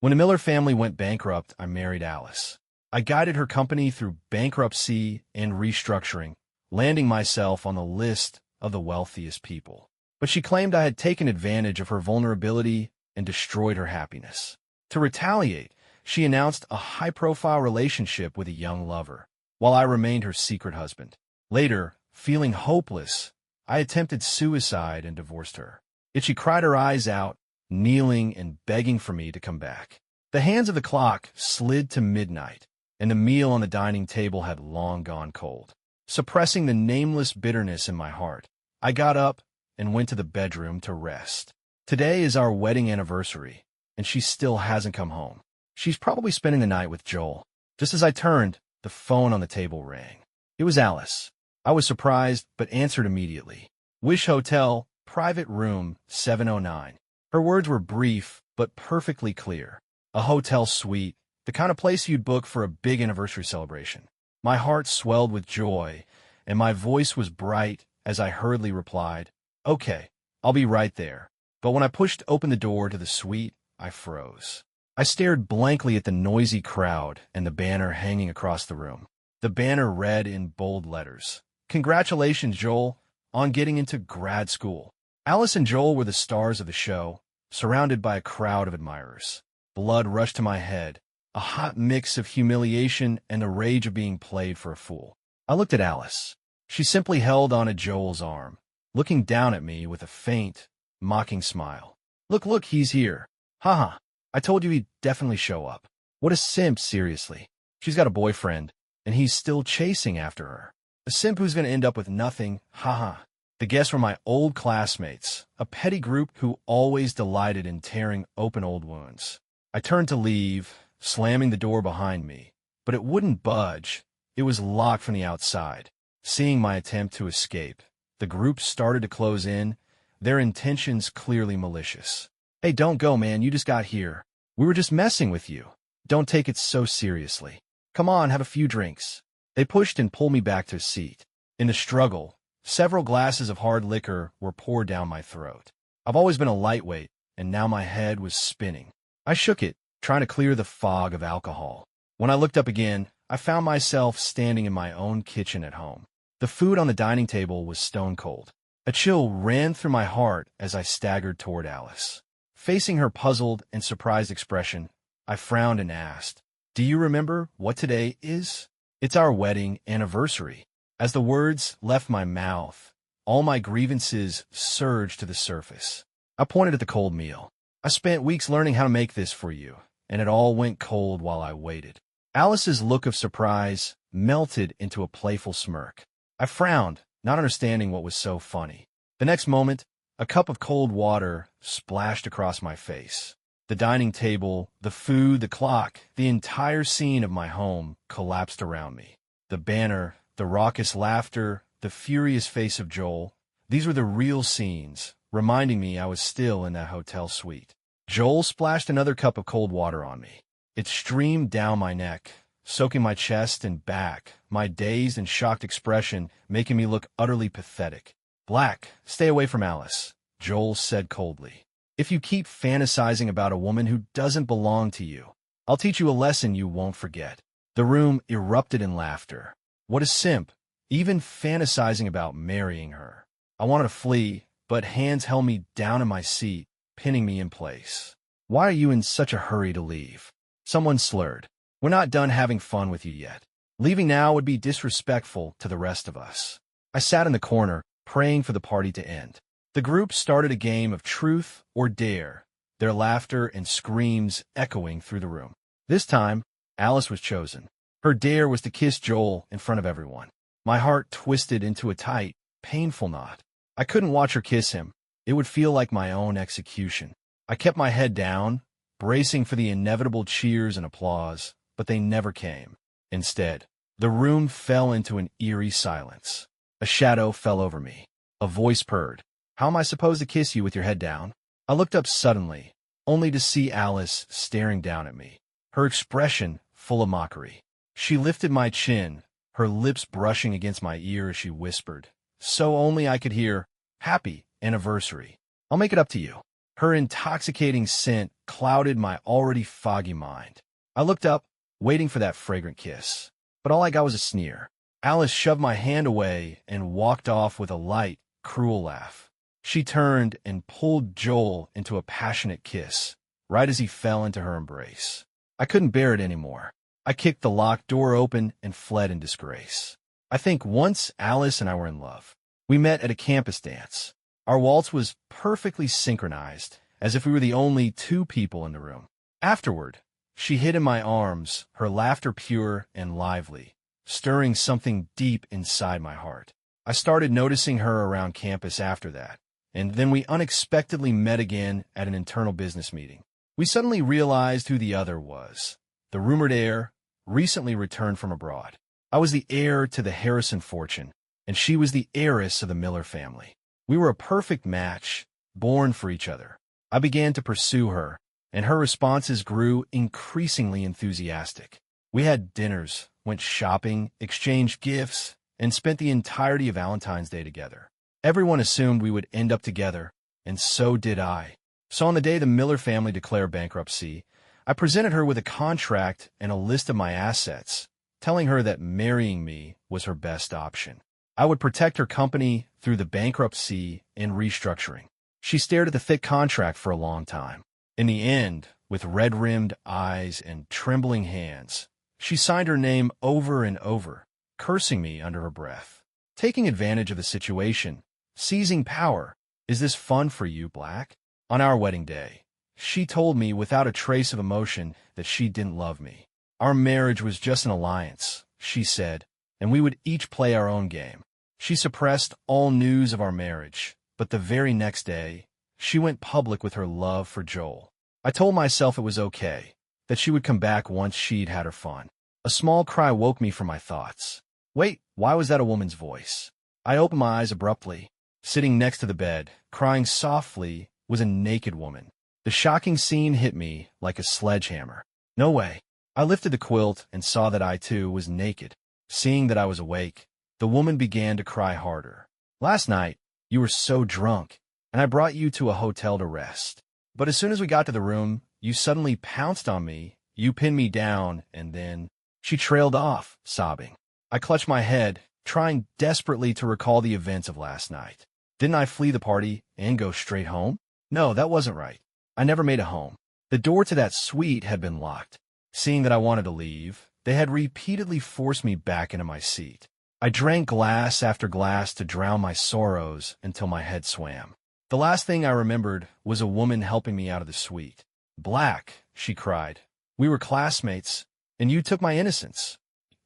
When the Miller family went bankrupt, I married Alice. I guided her company through bankruptcy and restructuring, landing myself on the list of the wealthiest people. But she claimed I had taken advantage of her vulnerability and destroyed her happiness. To retaliate, she announced a high-profile relationship with a young lover, while I remained her secret husband. Later, feeling hopeless, I attempted suicide and divorced her. Yet she cried her eyes out, kneeling and begging for me to come back. The hands of the clock slid to midnight, and the meal on the dining table had long gone cold. Suppressing the nameless bitterness in my heart, I got up and went to the bedroom to rest. Today is our wedding anniversary, and she still hasn't come home. She's probably spending the night with Joel. Just as I turned, the phone on the table rang. It was Alice. I was surprised, but answered immediately. Wish Hotel, private room 709. Her words were brief, but perfectly clear. A hotel suite, the kind of place you'd book for a big anniversary celebration. My heart swelled with joy, and my voice was bright as I hurriedly replied, "Okay, I'll be right there." But when I pushed open the door to the suite, I froze. I stared blankly at the noisy crowd and the banner hanging across the room. The banner read in bold letters, "Congratulations, Joel, on getting into grad school." Alice and Joel were the stars of the show, surrounded by a crowd of admirers. Blood rushed to my head, a hot mix of humiliation and the rage of being played for a fool. I looked at Alice. She simply held onto Joel's arm, looking down at me with a faint, mocking smile. Look, he's here. Haha, I told you he'd definitely show up. What a simp, seriously. She's got a boyfriend, and he's still chasing after her. A simp who's going to end up with nothing, haha. The guests were my old classmates, a petty group who always delighted in tearing open old wounds. I turned to leave, slamming the door behind me, but it wouldn't budge. It was locked from the outside. Seeing my attempt to escape, the group started to close in, their intentions clearly malicious. "Hey, don't go, man, you just got here. We were just messing with you. Don't take it so seriously. Come on, have a few drinks." They pushed and pulled me back to a seat. In the struggle, several glasses of hard liquor were poured down my throat. I've always been a lightweight, and now my head was spinning. I shook it, trying to clear the fog of alcohol. When I looked up again, I found myself standing in my own kitchen at home. The food on the dining table was stone cold. A chill ran through my heart as I staggered toward Alice. Facing her puzzled and surprised expression, I frowned and asked, "Do you remember what today is?" "It's our wedding anniversary." As the words left my mouth, all my grievances surged to the surface. I pointed at the cold meal. "I spent weeks learning how to make this for you, and it all went cold while I waited." Alice's look of surprise melted into a playful smirk. I frowned, not understanding what was so funny. The next moment, a cup of cold water splashed across my face. The dining table, the food, the clock, the entire scene of my home collapsed around me. The banner, the raucous laughter, the furious face of Joel, these were the real scenes, reminding me I was still in that hotel suite. Joel splashed another cup of cold water on me. It streamed down my neck, soaking my chest and back, my dazed and shocked expression making me look utterly pathetic. "Black, stay away from Alice," Joel said coldly. "If you keep fantasizing about a woman who doesn't belong to you, I'll teach you a lesson you won't forget." The room erupted in laughter. What a simp, even fantasizing about marrying her. I wanted to flee, but hands held me down in my seat, pinning me in place. "Why are you in such a hurry to leave?" Someone slurred. "We're not done having fun with you yet. Leaving now would be disrespectful to the rest of us." I sat in the corner, praying for the party to end. The group started a game of truth or dare, their laughter and screams echoing through the room. This time, Alice was chosen. Her dare was to kiss Joel in front of everyone. My heart twisted into a tight, painful knot. I couldn't watch her kiss him. It would feel like my own execution. I kept my head down, bracing for the inevitable cheers and applause, but they never came. Instead, the room fell into an eerie silence. A shadow fell over me. A voice purred. "How am I supposed to kiss you with your head down?" I looked up suddenly, only to see Alice staring down at me, her expression full of mockery. She lifted my chin, her lips brushing against my ear as she whispered, so only I could hear, "Happy anniversary. I'll make it up to you." Her intoxicating scent clouded my already foggy mind. I looked up, waiting for that fragrant kiss. But all I got was a sneer. Alice shoved my hand away and walked off with a light, cruel laugh. She turned and pulled Joel into a passionate kiss, right as he fell into her embrace. I couldn't bear it anymore. I kicked the locked door open and fled in disgrace. I think once Alice and I were in love. We met at a campus dance. Our waltz was perfectly synchronized, as if we were the only two people in the room. Afterward, she hid in my arms, her laughter pure and lively, stirring something deep inside my heart. I started noticing her around campus after that, and then we unexpectedly met again at an internal business meeting. We suddenly realized who the other was. The rumored heir, recently returned from abroad. I was the heir to the Harrison fortune, and she was the heiress of the Miller family. We were a perfect match, born for each other. I began to pursue her, and her responses grew increasingly enthusiastic. We had dinners, went shopping, exchanged gifts, and spent the entirety of Valentine's Day together. Everyone assumed we would end up together, and so did I. So on the day the Miller family declared bankruptcy, I presented her with a contract and a list of my assets, telling her that marrying me was her best option. I would protect her company through the bankruptcy and restructuring. She stared at the thick contract for a long time. In the end, with red-rimmed eyes and trembling hands, she signed her name over and over, cursing me under her breath. Taking advantage of the situation, seizing power. Is this fun for you, Black? On our wedding day, she told me without a trace of emotion that she didn't love me. Our marriage was just an alliance, she said, and we would each play our own game. She suppressed all news of our marriage, but the very next day, she went public with her love for Joel. I told myself it was okay, that she would come back once she'd had her fun. A small cry woke me from my thoughts. Wait, why was that a woman's voice? I opened my eyes abruptly. Sitting next to the bed, crying softly, was a naked woman. The shocking scene hit me like a sledgehammer. No way. I lifted the quilt and saw that I, too, was naked. Seeing that I was awake, the woman began to cry harder. Last night, you were so drunk, and I brought you to a hotel to rest. But as soon as we got to the room, you suddenly pounced on me, you pinned me down, and then... She trailed off, sobbing. I clutched my head, trying desperately to recall the events of last night. Didn't I flee the party and go straight home? No, that wasn't right. I never made it home. The door to that suite had been locked. Seeing that I wanted to leave, they had repeatedly forced me back into my seat. I drank glass after glass to drown my sorrows until my head swam. The last thing I remembered was a woman helping me out of the suite. Black, she cried. We were classmates, and you took my innocence.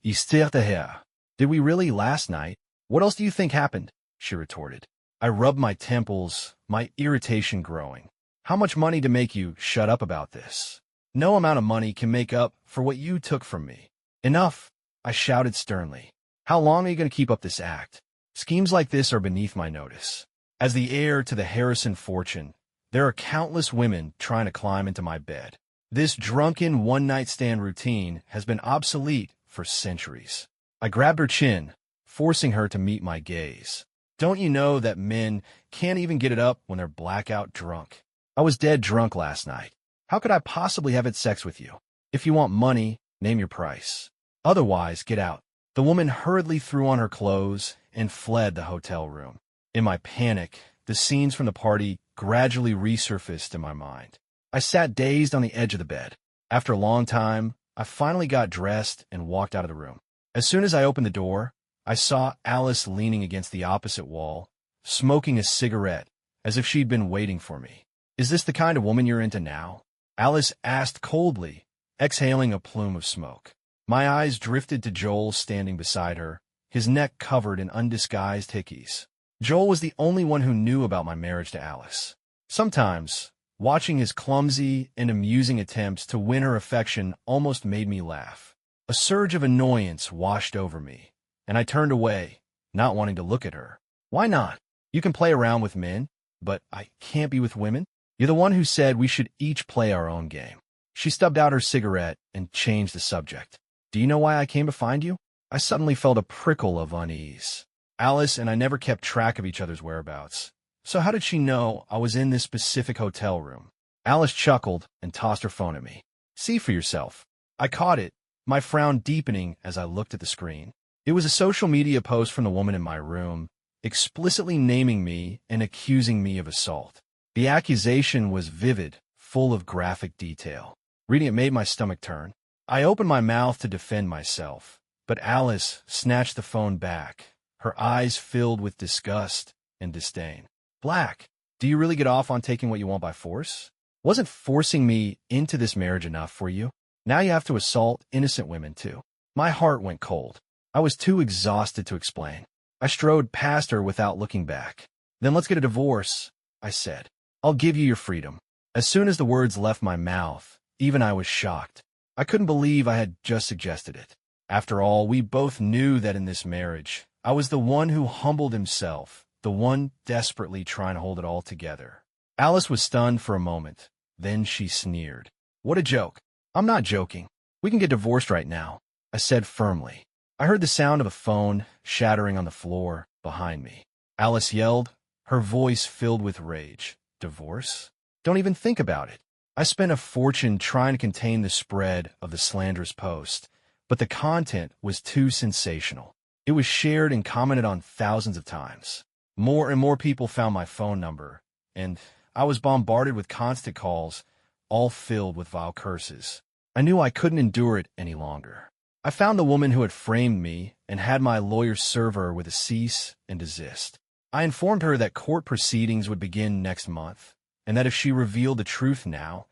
Histoire de hair. Did we really last night? What else do you think happened? She retorted. I rubbed my temples, my irritation growing. How much money to make you shut up about this? No amount of money can make up for what you took from me. Enough, I shouted sternly. How long are you going to keep up this act? Schemes like this are beneath my notice. As the heir to the Harrison fortune, there are countless women trying to climb into my bed. This drunken one-night stand routine has been obsolete for centuries. I grabbed her chin, forcing her to meet my gaze. Don't you know that men can't even get it up when they're blackout drunk? I was dead drunk last night. How could I possibly have had sex with you? If you want money, name your price. Otherwise, get out. The woman hurriedly threw on her clothes and fled the hotel room. In my panic, the scenes from the party gradually resurfaced in my mind. I sat dazed on the edge of the bed. After a long time, I finally got dressed and walked out of the room. As soon as I opened the door, I saw Alice leaning against the opposite wall, smoking a cigarette, as if she'd been waiting for me. Is this the kind of woman you're into now? Alice asked coldly, exhaling a plume of smoke. My eyes drifted to Joel standing beside her, his neck covered in undisguised hickeys. Joel was the only one who knew about my marriage to Alice. Sometimes, watching his clumsy and amusing attempts to win her affection almost made me laugh. A surge of annoyance washed over me, and I turned away, not wanting to look at her. Why not? You can play around with men, but I can't be with women? You're the one who said we should each play our own game. She stubbed out her cigarette and changed the subject. Do you know why I came to find you? I suddenly felt a prickle of unease. Alice and I never kept track of each other's whereabouts, So how did she know I was in this specific hotel room? Alice chuckled and tossed her phone at me. See for yourself. I caught it, my frown deepening as I looked at the screen. It was a social media post from the woman in my room, explicitly naming me and accusing me of assault. The accusation was vivid, full of graphic detail. Reading it made my stomach turn. I opened my mouth to defend myself, but Alice snatched the phone back, her eyes filled with disgust and disdain. Black, do you really get off on taking what you want by force? Wasn't forcing me into this marriage enough for you? Now you have to assault innocent women, too. My heart went cold. I was too exhausted to explain. I strode past her without looking back. Then let's get a divorce, I said. I'll give you your freedom. As soon as the words left my mouth, even I was shocked. I couldn't believe I had just suggested it. After all, we both knew that in this marriage, I was the one who humbled himself, the one desperately trying to hold it all together. Alice was stunned for a moment. Then she sneered. What a joke. I'm not joking. We can get divorced right now, I said firmly. I heard the sound of a phone shattering on the floor behind me. Alice yelled, her voice filled with rage. Divorce? Don't even think about it. I spent a fortune trying to contain the spread of the slanderous post, but the content was too sensational. It was shared and commented on thousands of times. More and more people found my phone number, and I was bombarded with constant calls, all filled with vile curses. I knew I couldn't endure it any longer. I found the woman who had framed me and had my lawyer serve her with a cease and desist. I informed her that court proceedings would begin next month, and that if she revealed the truth now,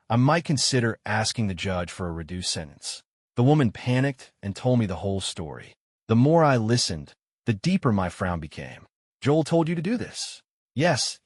I might consider asking the judge for a reduced sentence. The woman panicked and told me the whole story. The more I listened, the deeper my frown became. Joel told you to do this? Yes.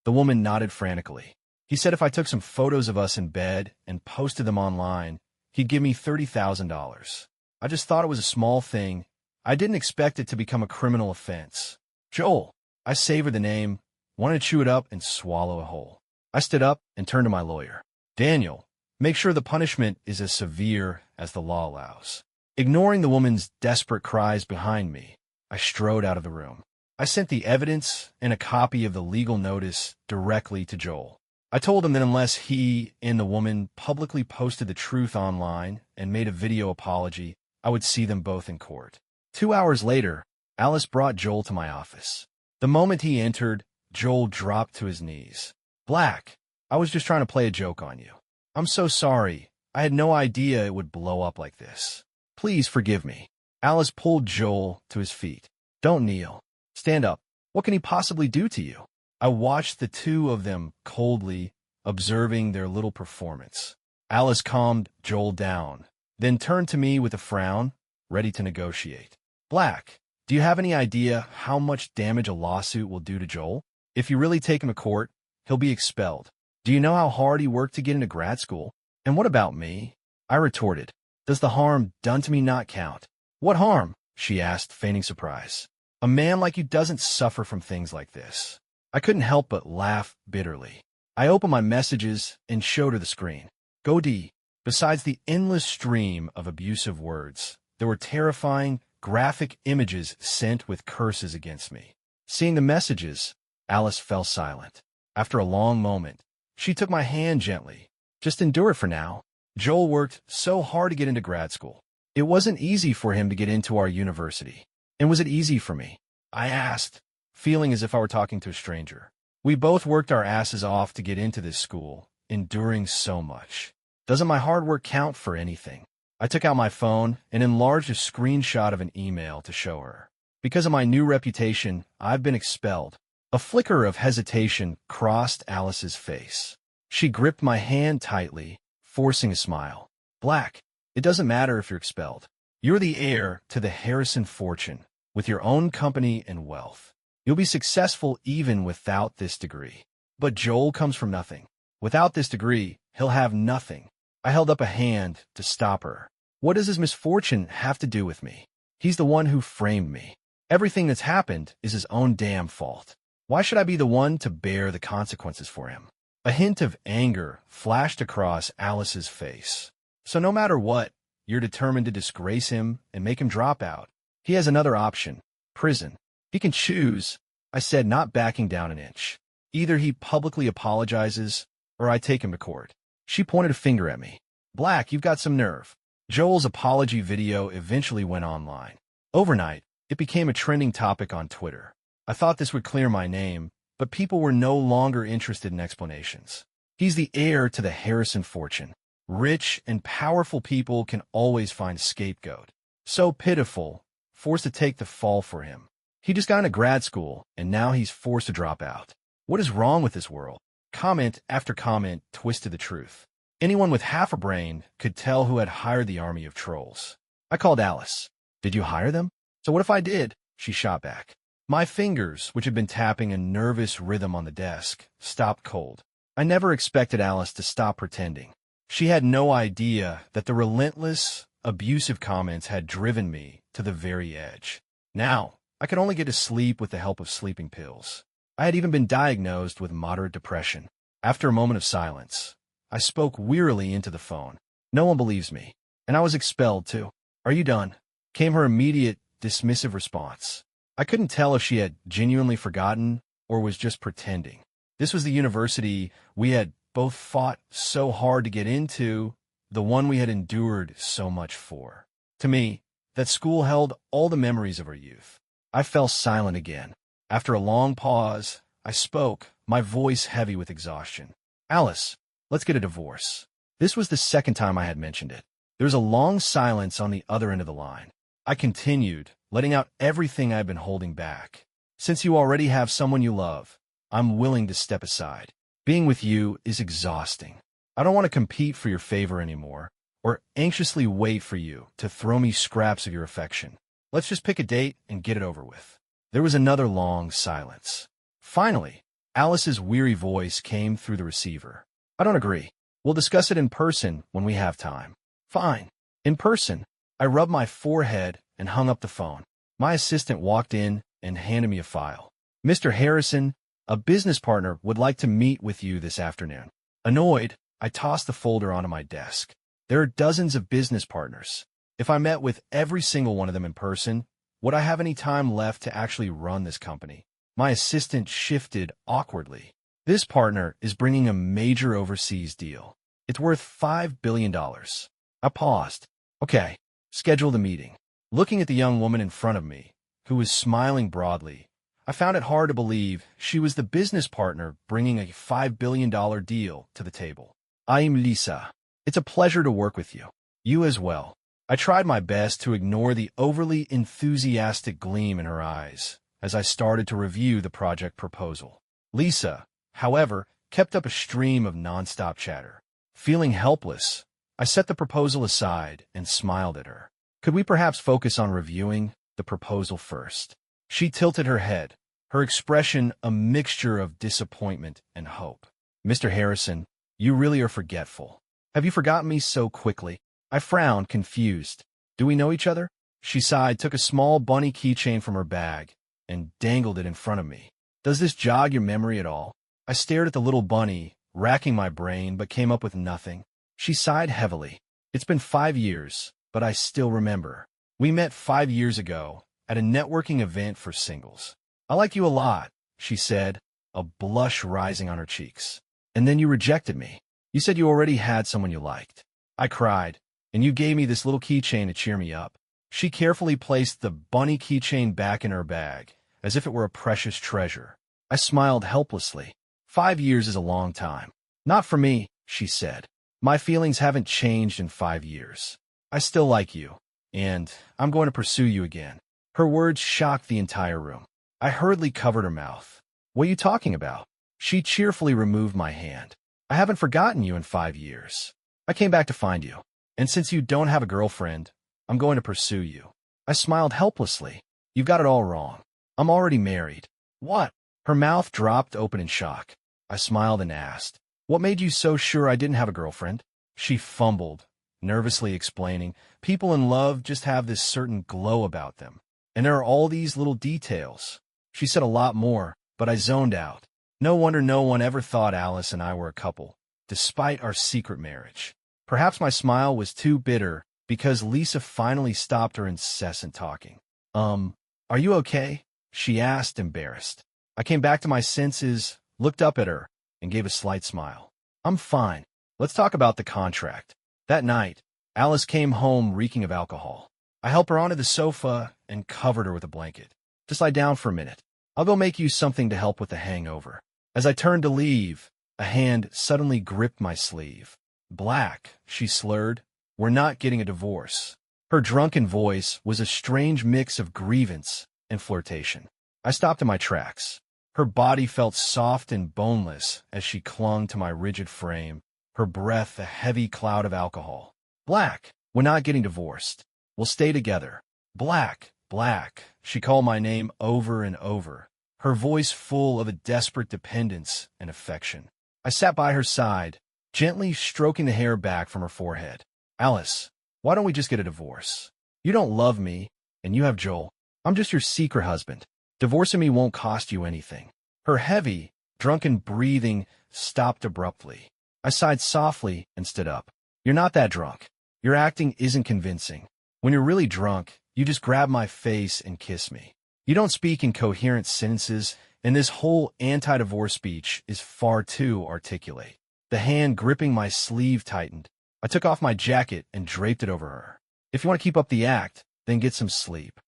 The woman nodded frantically. He said if I took some photos of us in bed and posted them online, he'd give me $30,000. I just thought it was a small thing. I didn't expect it to become a criminal offense. Joel, I savored the name, wanted to chew it up and swallow it whole. I stood up and turned to my lawyer. Daniel, make sure the punishment is as severe as the law allows. Ignoring the woman's desperate cries behind me, I strode out of the room. I sent the evidence and a copy of the legal notice directly to Joel. I told him that unless he and the woman publicly posted the truth online and made a video apology, I would see them both in court. 2 hours later, Alice brought Joel to my office. The moment he entered, Joel dropped to his knees. Black, I was just trying to play a joke on you. I'm so sorry. I had no idea it would blow up like this. Please forgive me. Alice pulled Joel to his feet. Don't kneel. Stand up. What can he possibly do to you? I watched the two of them coldly, observing their little performance. Alice calmed Joel down, then turned to me with a frown, ready to negotiate. Black, do you have any idea how much damage a lawsuit will do to Joel? If you really take him to court, he'll be expelled. Do you know how hard he worked to get into grad school? And what about me? I retorted. Does the harm done to me not count? What harm? She asked, feigning surprise. A man like you doesn't suffer from things like this. I couldn't help but laugh bitterly. I opened my messages and showed her the screen. Go D. Besides the endless stream of abusive words, there were terrifying, graphic images sent with curses against me. Seeing the messages, Alice fell silent. After a long moment, she took my hand gently. Just endure it for now. Joel worked so hard to get into grad school. It wasn't easy for him to get into our university. And was it easy for me? I asked, feeling as if I were talking to a stranger. We both worked our asses off to get into this school, enduring so much. Doesn't my hard work count for anything? I took out my phone and enlarged a screenshot of an email to show her. Because of my new reputation, I've been expelled. A flicker of hesitation crossed Alice's face. She gripped my hand tightly, forcing a smile. Black, it doesn't matter if you're expelled. You're the heir to the Harrison fortune, with your own company and wealth. You'll be successful even without this degree. But Joel comes from nothing. Without this degree, he'll have nothing. I held up a hand to stop her. What does his misfortune have to do with me? He's the one who framed me. Everything that's happened is his own damn fault. Why should I be the one to bear the consequences for him? A hint of anger flashed across Alice's face. So no matter what, you're determined to disgrace him and make him drop out. He has another option, prison. He can choose. I said, not backing down an inch. Either he publicly apologizes, or I take him to court. She pointed a finger at me. Black, you've got some nerve. Joel's apology video eventually went online. Overnight, it became a trending topic on Twitter. I thought this would clear my name, but people were no longer interested in explanations. He's the heir to the Harrison fortune. Rich and powerful people can always find a scapegoat. So pitiful, forced to take the fall for him. He just got into grad school, and now he's forced to drop out. What is wrong with this world? Comment after comment twisted the truth. Anyone with half a brain could tell who had hired the army of trolls. I called Alice. Did you hire them? So what if I did? She shot back. My fingers, which had been tapping a nervous rhythm on the desk, stopped cold. I never expected Alice to stop pretending. She had no idea that the relentless, abusive comments had driven me to the very edge. Now, I could only get to sleep with the help of sleeping pills. I had even been diagnosed with moderate depression. After a moment of silence, I spoke wearily into the phone. No one believes me, and I was expelled too. Are you done? Came her immediate, dismissive response. I couldn't tell if she had genuinely forgotten or was just pretending. This was the university we had both fought so hard to get into, the one we had endured so much for. To me, that school held all the memories of our youth. I fell silent again. After a long pause, I spoke, my voice heavy with exhaustion. Alice, let's get a divorce. This was the second time I had mentioned it. There was a long silence on the other end of the line. I continued, letting out everything I had been holding back. Since you already have someone you love, I'm willing to step aside. Being with you is exhausting. I don't want to compete for your favor anymore, or anxiously wait for you to throw me scraps of your affection. Let's just pick a date and get it over with. There was another long silence. Finally, Alice's weary voice came through the receiver. I don't agree. We'll discuss it in person when we have time. Fine. In person. I rubbed my forehead and hung up the phone. My assistant walked in and handed me a file. Mr. Harrison, a business partner, would like to meet with you this afternoon. Annoyed, I tossed the folder onto my desk. There are dozens of business partners. If I met with every single one of them in person, would I have any time left to actually run this company? My assistant shifted awkwardly. This partner is bringing a major overseas deal. It's worth $5 billion. I paused. Okay, schedule the meeting. Looking at the young woman in front of me, who was smiling broadly, I found it hard to believe she was the business partner bringing a $5 billion deal to the table. I'm Lisa. It's a pleasure to work with you. You as well. I tried my best to ignore the overly enthusiastic gleam in her eyes as I started to review the project proposal. Lisa, however, kept up a stream of nonstop chatter. Feeling helpless, I set the proposal aside and smiled at her. Could we perhaps focus on reviewing the proposal first? She tilted her head, her expression a mixture of disappointment and hope. Mr. Harrison, you really are forgetful. Have you forgotten me so quickly? I frowned, confused. Do we know each other? She sighed, took a small bunny keychain from her bag, and dangled it in front of me. Does this jog your memory at all? I stared at the little bunny, racking my brain, but came up with nothing. She sighed heavily. It's been 5 years, but I still remember. We met 5 years ago at a networking event for singles. I like you a lot, she said, a blush rising on her cheeks. And then you rejected me. You said you already had someone you liked. I cried, and you gave me this little keychain to cheer me up. She carefully placed the bunny keychain back in her bag, as if it were a precious treasure. I smiled helplessly. 5 years is a long time. Not for me, she said. My feelings haven't changed in 5 years. I still like you, and I'm going to pursue you again. Her words shocked the entire room. I hurriedly covered her mouth. What are you talking about? She cheerfully removed my hand. I haven't forgotten you in 5 years. I came back to find you, and since you don't have a girlfriend, I'm going to pursue you. I smiled helplessly. You've got it all wrong. I'm already married. What? Her mouth dropped open in shock. I smiled and asked, what made you so sure I didn't have a girlfriend? She fumbled, nervously explaining, people in love just have this certain glow about them. And there are all these little details. She said a lot more, but I zoned out. No wonder no one ever thought Alice and I were a couple, despite our secret marriage. Perhaps my smile was too bitter because Lisa finally stopped her incessant talking. Are you okay? She asked, embarrassed. I came back to my senses, looked up at her, and gave a slight smile. I'm fine. Let's talk about the contract. That night, Alice came home reeking of alcohol. I helped her onto the sofa and covered her with a blanket. Just lie down for a minute. I'll go make you something to help with the hangover. As I turned to leave, a hand suddenly gripped my sleeve. Black, she slurred. We're not getting a divorce. Her drunken voice was a strange mix of grievance and flirtation. I stopped in my tracks. Her body felt soft and boneless as she clung to my rigid frame, her breath a heavy cloud of alcohol. Black, we're not getting divorced. We'll stay together. Black, Black, she called my name over and over, her voice full of a desperate dependence and affection. I sat by her side, gently stroking the hair back from her forehead. Alice, why don't we just get a divorce? You don't love me, and you have Joel. I'm just your secret husband. Divorcing me won't cost you anything. Her heavy, drunken breathing stopped abruptly. I sighed softly and stood up. You're not that drunk. Your acting isn't convincing. When you're really drunk, you just grab my face and kiss me. You don't speak in coherent sentences, and this whole anti-divorce speech is far too articulate. The hand gripping my sleeve tightened. I took off my jacket and draped it over her. If you want to keep up the act, then get some sleep.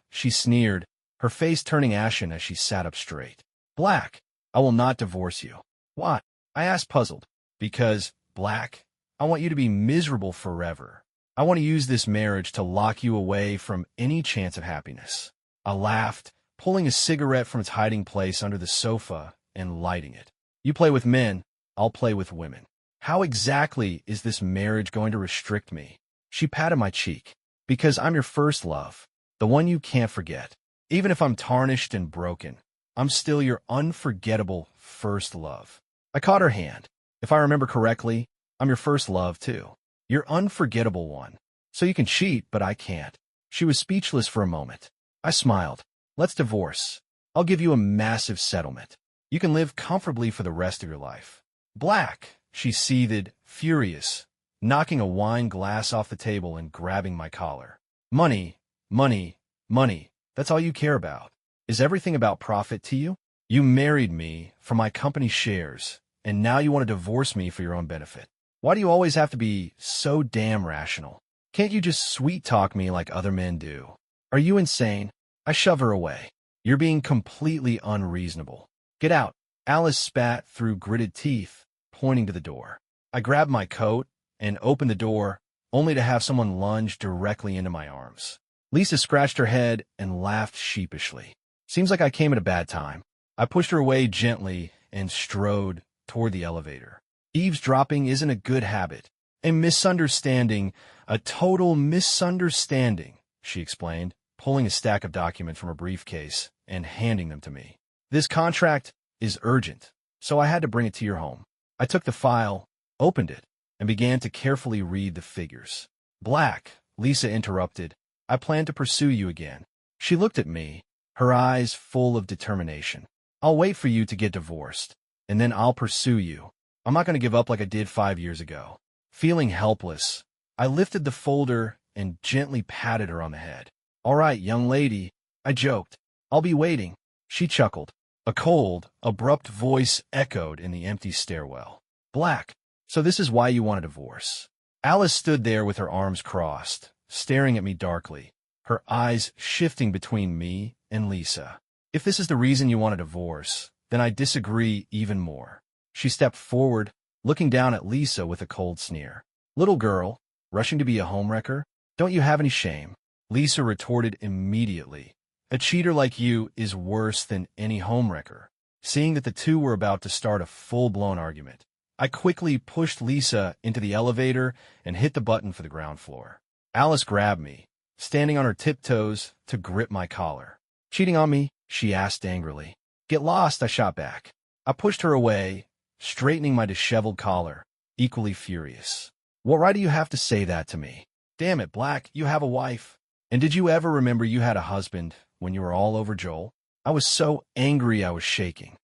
She sneered, her face turning ashen as she sat up straight. Black, I will not divorce you. Why? I asked, puzzled. Because, Black, I want you to be miserable forever. I want to use this marriage to lock you away from any chance of happiness. I laughed, pulling a cigarette from its hiding place under the sofa and lighting it. You play with men, I'll play with women. How exactly is this marriage going to restrict me? She patted my cheek. Because I'm your first love, the one you can't forget. Even if I'm tarnished and broken, I'm still your unforgettable first love. I caught her hand. If I remember correctly, I'm your first love, too. Your unforgettable one. So you can cheat, but I can't. She was speechless for a moment. I smiled. Let's divorce. I'll give you a massive settlement. You can live comfortably for the rest of your life. Black, she seethed, furious, knocking a wine glass off the table and grabbing my collar. Money, money, money. That's all you care about. Is everything about profit to you? You married me for my company shares, and now you want to divorce me for your own benefit. Why do you always have to be so damn rational? Can't you just sweet-talk me like other men do? Are you insane? I shove her away. You're being completely unreasonable. Get out. Alice spat through gritted teeth, pointing to the door. I grabbed my coat and opened the door, only to have someone lunge directly into my arms. Lisa scratched her head and laughed sheepishly. Seems like I came at a bad time. I pushed her away gently and strode toward the elevator. Eavesdropping isn't a good habit. A misunderstanding, a total misunderstanding, she explained, pulling a stack of documents from her briefcase and handing them to me. This contract is urgent, so I had to bring it to your home. I took the file, opened it, and began to carefully read the figures. Black, Lisa interrupted. I plan to pursue you again. She looked at me, her eyes full of determination. I'll wait for you to get divorced, and then I'll pursue you. I'm not going to give up like I did 5 years ago. Feeling helpless, I lifted the folder and gently patted her on the head. All right, young lady, I joked. I'll be waiting. She chuckled. A cold, abrupt voice echoed in the empty stairwell. Black, so this is why you want a divorce. Alice stood there with her arms crossed, staring at me darkly, her eyes shifting between me and Lisa. If this is the reason you want a divorce, then I disagree even more. She stepped forward, looking down at Lisa with a cold sneer. Little girl, rushing to be a homewrecker? Don't you have any shame? Lisa retorted immediately. A cheater like you is worse than any homewrecker. Seeing that the two were about to start a full-blown argument, I quickly pushed Lisa into the elevator and hit the button for the ground floor. Alice grabbed me, standing on her tiptoes to grip my collar. Cheating on me? She asked angrily. Get lost, I shot back. I pushed her away, straightening my disheveled collar, equally furious. What right do you have to say that to me? Damn it, Black, you have a wife. And did you ever remember you had a husband when you were all over Joel? I was so angry I was shaking.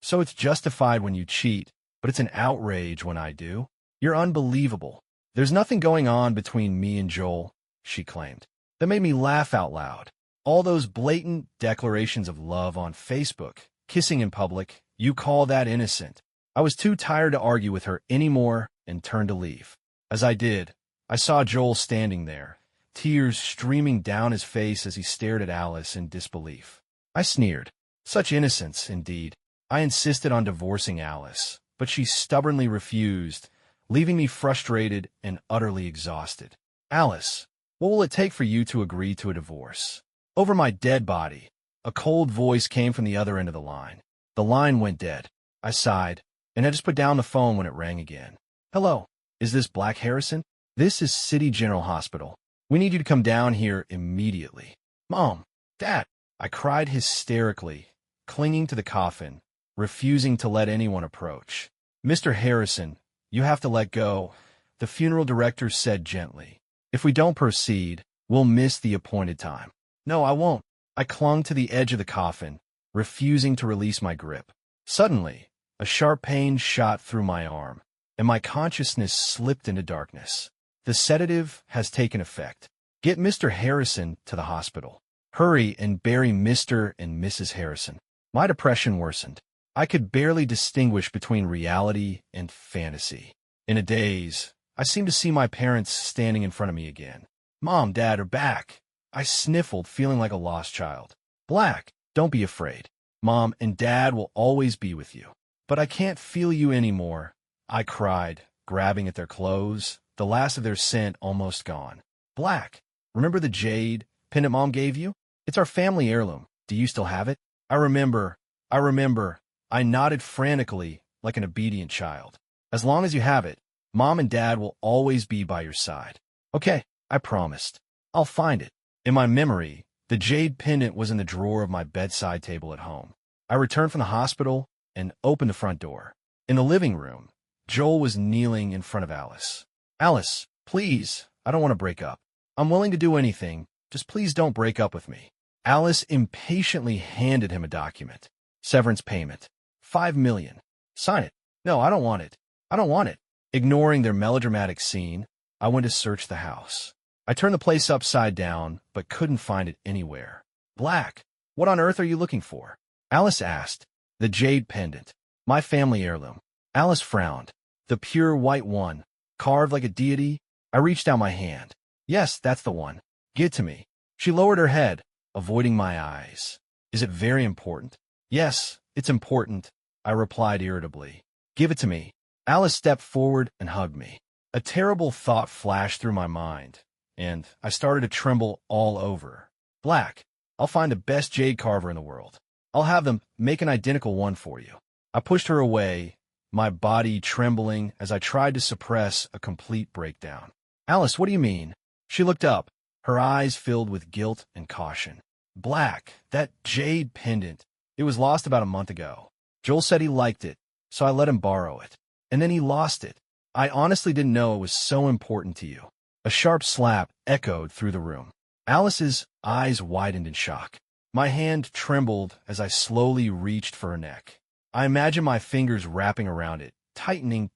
So it's justified when you cheat, but it's an outrage when I do. You're unbelievable. There's nothing going on between me and Joel, she claimed. That made me laugh out loud. All those blatant declarations of love on Facebook, kissing in public, you call that innocent? I was too tired to argue with her anymore and turned to leave. As I did, I saw Joel standing there, tears streaming down his face as he stared at Alice in disbelief. I sneered. Such innocence, indeed. I insisted on divorcing Alice, but she stubbornly refused, leaving me frustrated and utterly exhausted. Alice, what will it take for you to agree to a divorce? Over my dead body, a cold voice came from the other end of the line. The line went dead. I sighed, and I just put down the phone when it rang again. Hello, is this Black Harrison? This is City General Hospital. We need you to come down here immediately. Mom, Dad, I cried hysterically, clinging to the coffin, refusing to let anyone approach. Mr. Harrison, you have to let go, the funeral director said gently. If we don't proceed, we'll miss the appointed time. No, I won't. I clung to the edge of the coffin, refusing to release my grip. Suddenly, a sharp pain shot through my arm, and my consciousness slipped into darkness. The sedative has taken effect. Get Mr. Harrison to the hospital. Hurry and bury Mr. and Mrs. Harrison. My depression worsened. I could barely distinguish between reality and fantasy. In a daze, I seemed to see my parents standing in front of me again. Mom, Dad are back. I sniffled, feeling like a lost child. Black, don't be afraid. Mom and Dad will always be with you. But I can't feel you anymore, I cried, grabbing at their clothes, the last of their scent almost gone. Black, remember the jade pendant Mom gave you? It's our family heirloom. Do you still have it? I remember. I nodded frantically, like an obedient child. As long as you have it, Mom and Dad will always be by your side. Okay, I promised. I'll find it. In my memory, the jade pendant was in the drawer of my bedside table at home. I returned from the hospital and opened the front door. In the living room, Joel was kneeling in front of Alice. Alice, please, I don't want to break up. I'm willing to do anything. Just please don't break up with me. Alice impatiently handed him a document. Severance payment. $5 million. Sign it. No, I don't want it. I don't want it. Ignoring their melodramatic scene, I went to search the house. I turned the place upside down, but couldn't find it anywhere. Black, what on earth are you looking for? Alice asked. The jade pendant. My family heirloom. Alice frowned. The pure white one, carved like a deity. I reached out my hand. Yes, that's the one. Give it to me. She lowered her head, avoiding my eyes. Is it very important? Yes, it's important, I replied irritably. Give it to me. Alice stepped forward and hugged me. A terrible thought flashed through my mind, and I started to tremble all over. Black, I'll find the best jade carver in the world. I'll have them make an identical one for you. I pushed her away, my body trembling as I tried to suppress a complete breakdown. Alice, what do you mean? She looked up, her eyes filled with guilt and caution. Black, that jade pendant. It was lost about a month ago. Joel said he liked it, so I let him borrow it. And then he lost it. I honestly didn't know it was so important to you. A sharp slap echoed through the room. Alice's eyes widened in shock. My hand trembled as I slowly reached for her neck. I imagined my fingers wrapping around it, tightening.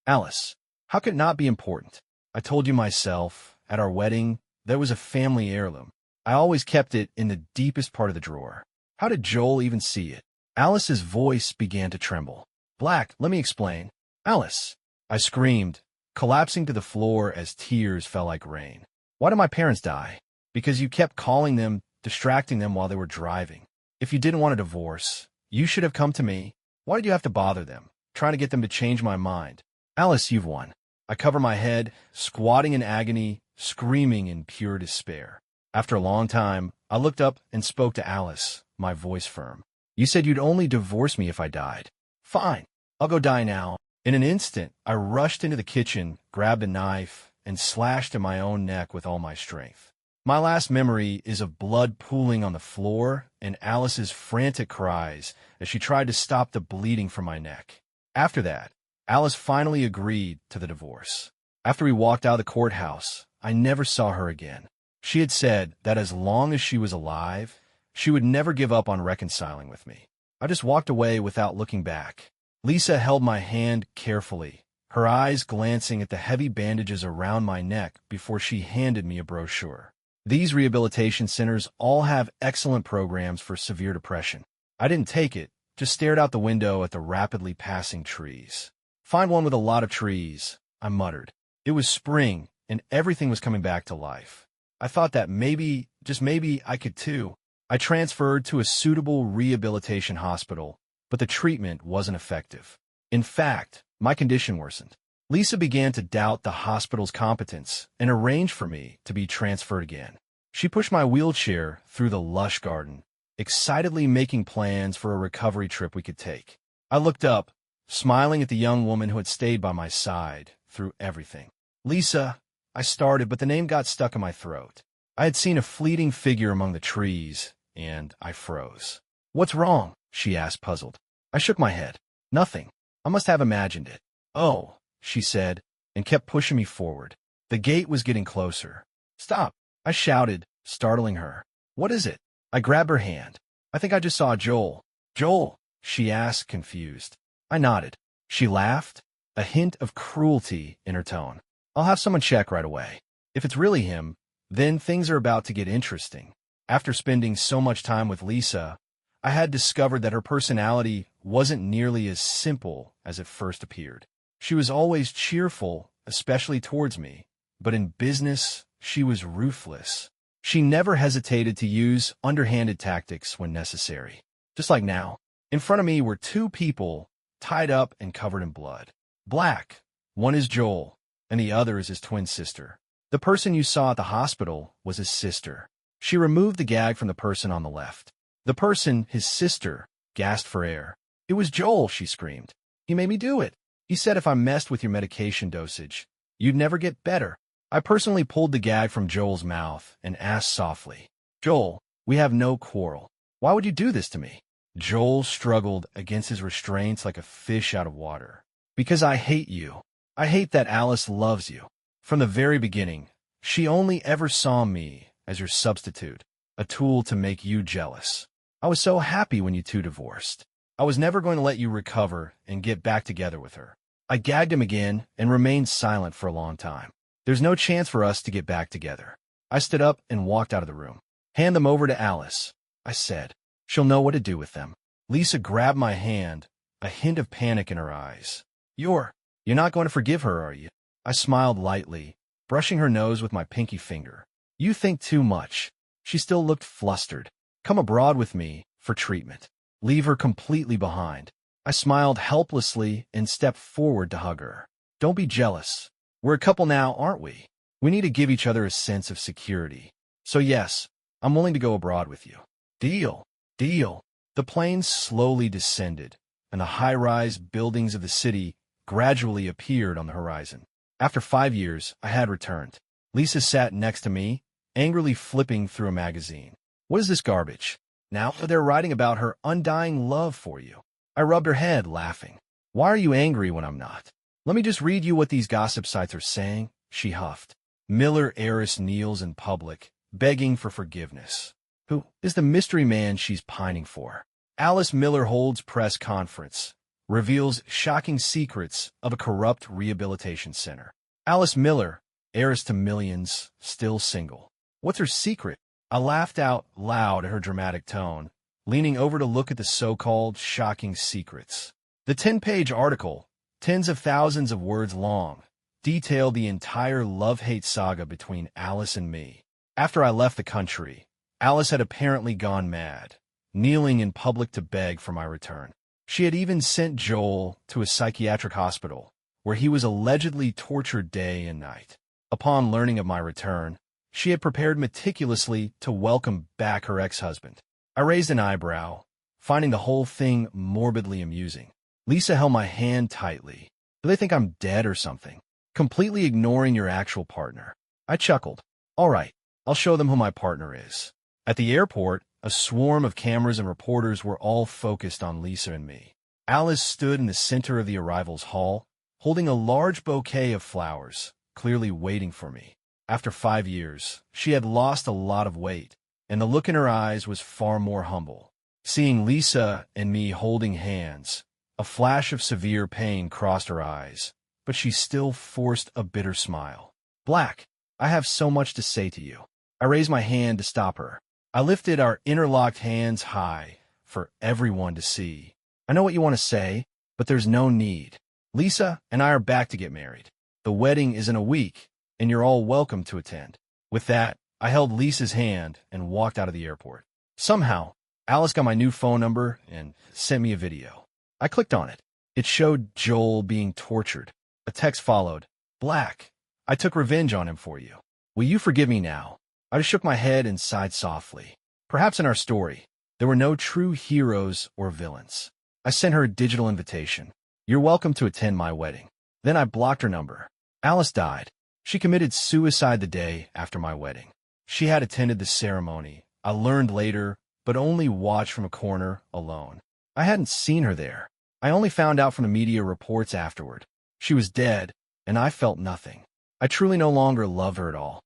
Alice, how could it not be important? I told you myself, at our wedding, there was a family heirloom. I always kept it in the deepest part of the drawer. How did Joel even see it? Alice's voice began to tremble. Black, let me explain. Alice, I screamed, collapsing to the floor as tears fell like rain. Why did my parents die? Because you kept calling them, distracting them while they were driving. If you didn't want a divorce, you should have come to me. Why did you have to bother them, trying to get them to change my mind? Alice, you've won. I cover my head, squatting in agony, screaming in pure despair. After a long time, I looked up and spoke to Alice, my voice firm. You said you'd only divorce me if I died. Fine, I'll go die now. In an instant, I rushed into the kitchen, grabbed a knife, and slashed at my own neck with all my strength. My last memory is of blood pooling on the floor and Alice's frantic cries as she tried to stop the bleeding from my neck. After that, Alice finally agreed to the divorce. After we walked out of the courthouse, I never saw her again. She had said that as long as she was alive, she would never give up on reconciling with me. I just walked away without looking back. Lisa held my hand carefully, her eyes glancing at the heavy bandages around my neck before she handed me a brochure. These rehabilitation centers all have excellent programs for severe depression. I didn't take it, just stared out the window at the rapidly passing trees. Find one with a lot of trees, I muttered. It was spring, and everything was coming back to life. I thought that maybe, just maybe, I could too. I transferred to a suitable rehabilitation hospital, but the treatment wasn't effective. In fact, my condition worsened. Lisa began to doubt the hospital's competence and arranged for me to be transferred again. She pushed my wheelchair through the lush garden, excitedly making plans for a recovery trip we could take. I looked up, smiling at the young woman who had stayed by my side through everything. Lisa, I started, but the name got stuck in my throat. I had seen a fleeting figure among the trees, and I froze. "What's wrong?" she asked, puzzled. I shook my head. "Nothing. I must have imagined it." "Oh," she said, and kept pushing me forward. The gate was getting closer. "Stop," I shouted, startling her. "What is it?" I grabbed her hand. "I think I just saw Joel." "Joel?" she asked, confused. I nodded. She laughed, a hint of cruelty in her tone. "I'll have someone check right away. If it's really him, then things are about to get interesting." After spending so much time with Lisa, I had discovered that her personality wasn't nearly as simple as it first appeared. She was always cheerful, especially towards me, but in business, she was ruthless. She never hesitated to use underhanded tactics when necessary. Just like now, in front of me were two people tied up and covered in blood. Black. One is Joel, and the other is his twin sister. The person you saw at the hospital was his sister. She removed the gag from the person on the left. The person, his sister, gasped for air. "It was Joel," she screamed. "He made me do it. He said if I messed with your medication dosage, you'd never get better." I personally pulled the gag from Joel's mouth and asked softly, "Joel, we have no quarrel. Why would you do this to me?" Joel struggled against his restraints like a fish out of water. "Because I hate you. I hate that Alice loves you. From the very beginning, she only ever saw me as your substitute, a tool to make you jealous. I was so happy when you two divorced. I was never going to let you recover and get back together with her." I gagged him again and remained silent for a long time. "There's no chance for us to get back together." I stood up and walked out of the room. "Hand them over to Alice," I said. "She'll know what to do with them." Lisa grabbed my hand, a hint of panic in her eyes. You're not going to forgive her, are you?" I smiled lightly, brushing her nose with my pinky finger. "You think too much." She still looked flustered. "Come abroad with me for treatment. Leave her completely behind." I smiled helplessly and stepped forward to hug her. "Don't be jealous. We're a couple now, aren't we? We need to give each other a sense of security. So yes, I'm willing to go abroad with you." "Deal. Deal." The plane slowly descended, and the high-rise buildings of the city gradually appeared on the horizon. After 5 years, I had returned. Lisa sat next to me, angrily flipping through a magazine. "What is this garbage?" "Now they're writing about her undying love for you." I rubbed her head, laughing. "Why are you angry when I'm not?" "Let me just read you what these gossip sites are saying," she huffed. "Miller heiress kneels in public, begging for forgiveness. Who is the mystery man she's pining for? Alice Miller holds press conference, reveals shocking secrets of a corrupt rehabilitation center. Alice Miller, heiress to millions, still single. What's her secret?" I laughed out loud at her dramatic tone, leaning over to look at the so-called shocking secrets. The 10-page article, tens of thousands of words long, detailed the entire love-hate saga between Alice and me. After I left the country, Alice had apparently gone mad, kneeling in public to beg for my return. She had even sent Joel to a psychiatric hospital, where he was allegedly tortured day and night. Upon learning of my return, she had prepared meticulously to welcome back her ex-husband. I raised an eyebrow, finding the whole thing morbidly amusing. Lisa held my hand tightly. "Do they think I'm dead or something? Completely ignoring your actual partner." I chuckled. "All right, I'll show them who my partner is." At the airport, a swarm of cameras and reporters were all focused on Lisa and me. Alice stood in the center of the arrivals hall, holding a large bouquet of flowers, clearly waiting for me. After 5 years, she had lost a lot of weight, and the look in her eyes was far more humble. Seeing Lisa and me holding hands, a flash of severe pain crossed her eyes, but she still forced a bitter smile. "Black, I have so much to say to you." I raised my hand to stop her. I lifted our interlocked hands high for everyone to see. I know what you want to say, but there's no need. Lisa and I are back to get married. The wedding is in a week, and you're all welcome to attend. With that, I held Lisa's hand and walked out of the airport. Somehow, Alice got my new phone number and sent me a video. I clicked on it. It showed Joel being tortured. A text followed. Black, I took revenge on him for you. Will you forgive me now? I just shook my head and sighed softly. Perhaps in our story, there were no true heroes or villains. I sent her a digital invitation. You're welcome to attend my wedding. Then I blocked her number. Alice died. She committed suicide the day after my wedding. She had attended the ceremony. I learned later, but only watched from a corner alone. I hadn't seen her there. I only found out from the media reports afterward. She was dead, and I felt nothing. I truly no longer love her at all.